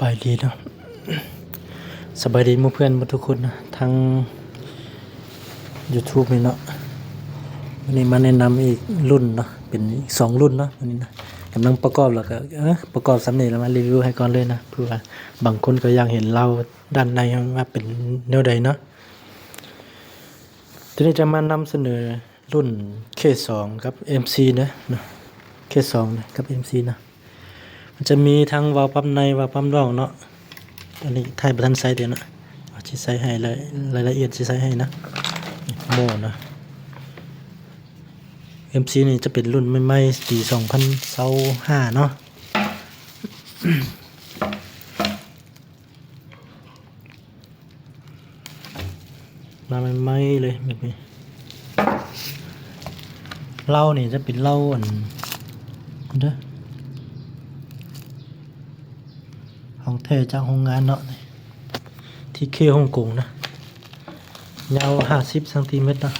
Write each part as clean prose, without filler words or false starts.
บายดีเนาะสบายดีหมู่เพื่อนหมู่ทุกคนนะทั้ง YouTube นี่เนาะวันนี้มาแนะนำอีกรุ่นเนาะเป็นอีก2รุ่นเนาะวันนี้นะกำลังประกอบแล้วก็ประกอบสำเร็จแล้วมารีวิวให้ก่อนเลยนะเพื่อบางคนก็อยากเห็นเราด้านในว่าเป็นแนวใดเนาะทีนี้จะมานำเสนอรุ่น K2 กับ MC นะ K2 นะกับ MC นะมันจะมีทั้งวาล์วปั๊มในวาล์วปั๊มนอกเนาะอันนี้ไทยประทันไซส์เดียวนะชี้ไซส์ให้รายละเอียดชี้ไซส์ให้นะโม่นะ MC นี่จะเป็นรุ่นใหม่ๆปี2025เนาะมาใหม่ๆเลยแบบนี้เหล้านี่จะเป็นเหล้าเด้อของแท้จากโรงงานเนาะที่เคฮ่องกงนะยาว50 ซนนะ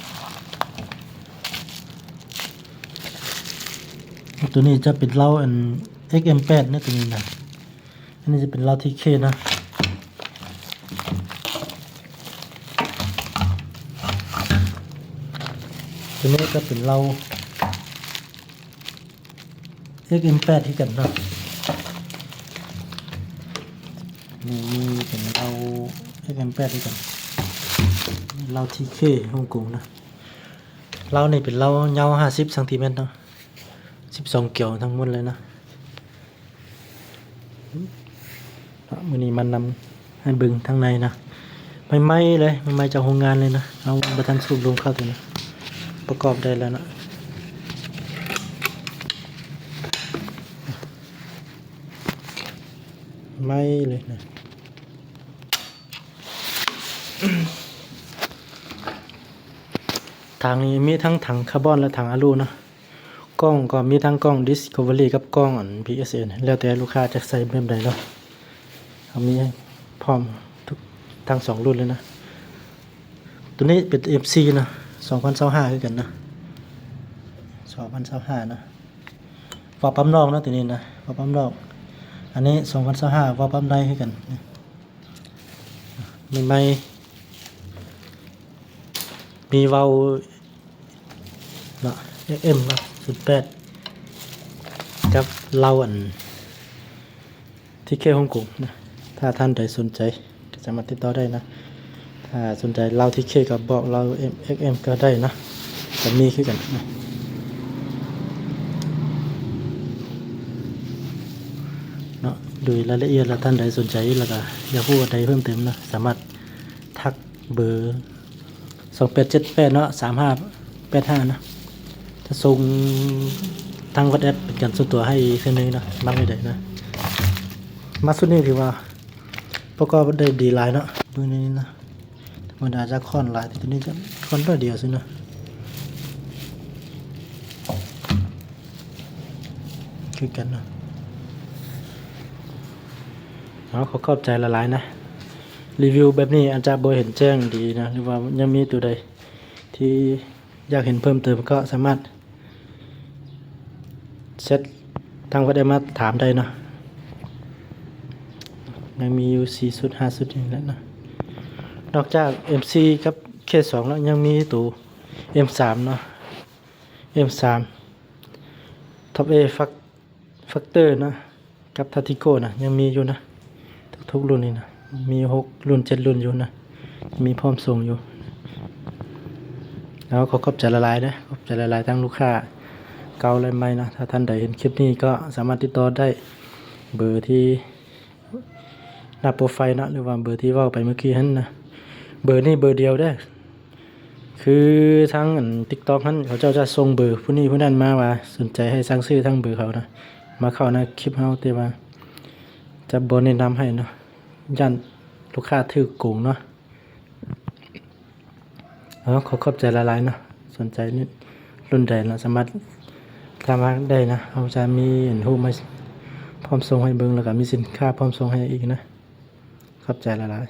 ตัวนี้จะเป็นเหล้าXM8 เนี่ยตัวนี้นะอันนี้จะเป็นเหล้าที่เคนะตัวนี้ก็เป็นเหล้า XM8 ที่กันเนาะนี่เป็นเหล้า XM8 ที่กันเหล้าที่เคฮ่องกงนะเหล้านี่เป็นเหล้ายาว50 ซนเนาะ12 เกี่ยวทั้งหมดเลยนะมื้อนี้มันนำให้เบิ่งทั้งในนะใหม่ๆเลยใหม่ๆจากโรงงานเลยนะเอาบ่ทันสูบลงเข้าตัวนะประกอบได้แล้วนะไม่เลยนะถังนี้มีทั้งถังคาร์บอนและถังอะลูนะกล้องก็มีทั้งกล้อง Discovery กับกล้องPSN แล้วแต่ลูกค้าจะใส่แบบใดเนาะเอามีพร้อมทุกทั้ง2รุ่นเลยนะตัวนี้เป็น MC นะ2025คือกันนะ2025นะวาล์วปั๊มนอกนะตัวนี้นะวาล์วปั๊มนอกอันนี้2025วาล์วปั๊มในคือกันใหม่ๆมีวาล์วเนาะ XM เนาะ18กับเหล้าที่เคฮ่องกงนะถ้าท่านใดสนใจก็สามารถติดต่อได้นะถ้าสนใจเหล้าที่เคก็บอกเหล้า XM ก็ได้นะจะมีคือกันนะเนาะดูรายละเอียดแล้วท่านใดสนใจแล้วก็อยากพูดอะไรเพิ่มเติมนะสามารถทักเบอร์2878เนาะ3585นะจะส่งทาง WhatsApp เป็นการส่วนตัวให้เพื่อนนึงนะบางไม่ได้นะมาสุดนี้ถือว่าประกอบได้ดีหลายเนาะดูนี่นะธรรมดาจะค่อนหลายแต่ตัวนี้จะค่อนตัวเดียวสินะคือกันนะขอขอบใจละลายนะรีวิวแบบนี้อาจจะบ่เห็นแจ้งดีนะหรือว่ายังมีตัวใดที่อยากเห็นเพิ่มเติมก็สามารถเซตทางวัดได้มาถามได้นะยังมีอยู่4 สุด5 สุดอย่างนั้นนะนอกจาก MC กับ K2 แล้วยังมีตัว M3 เนาะ M3 Top A Factor นะกับ Tatico นะยังมีอยู่นะทุกรุ่นนี่นะมี6 รุ่น 7 รุ่นอยู่นะมีพร้อมส่งอยู่แล้วขอบใจละลายนะขอบใจละลายทั้งลูกค้าเก่าและใหม่นะถ้าท่านใดเห็นคลิปนี้ก็สามารถติดต่อได้เบอร์ที่หน้าโปรไฟล์นะหรือว่าเบอร์ที่ว่าไปเมื่อกี้นั้นนะเบอร์นี้เบอร์เดียวได้คือทั้งTikTok นั้นเขาเจ้าจะส่งเบอร์ผู้นี้ผู้นั้นมาว่าสนใจให้สั่งซื้อทั้งเบอร์เขานะมาเข้านะคลิปเฮาแต่ว่าจะบ่แนะนำให้เนาะย่านลูกค้าถือโกงเนาะขอบใจละลายเนาะสนใจนี่รุ่นใดเราสามารถทำได้นะเราจะมีรูปมาพร้อมส่งให้เบิ่งแล้วก็มีสินค้าพร้อมส่งให้อีกนะขอบใจละลาย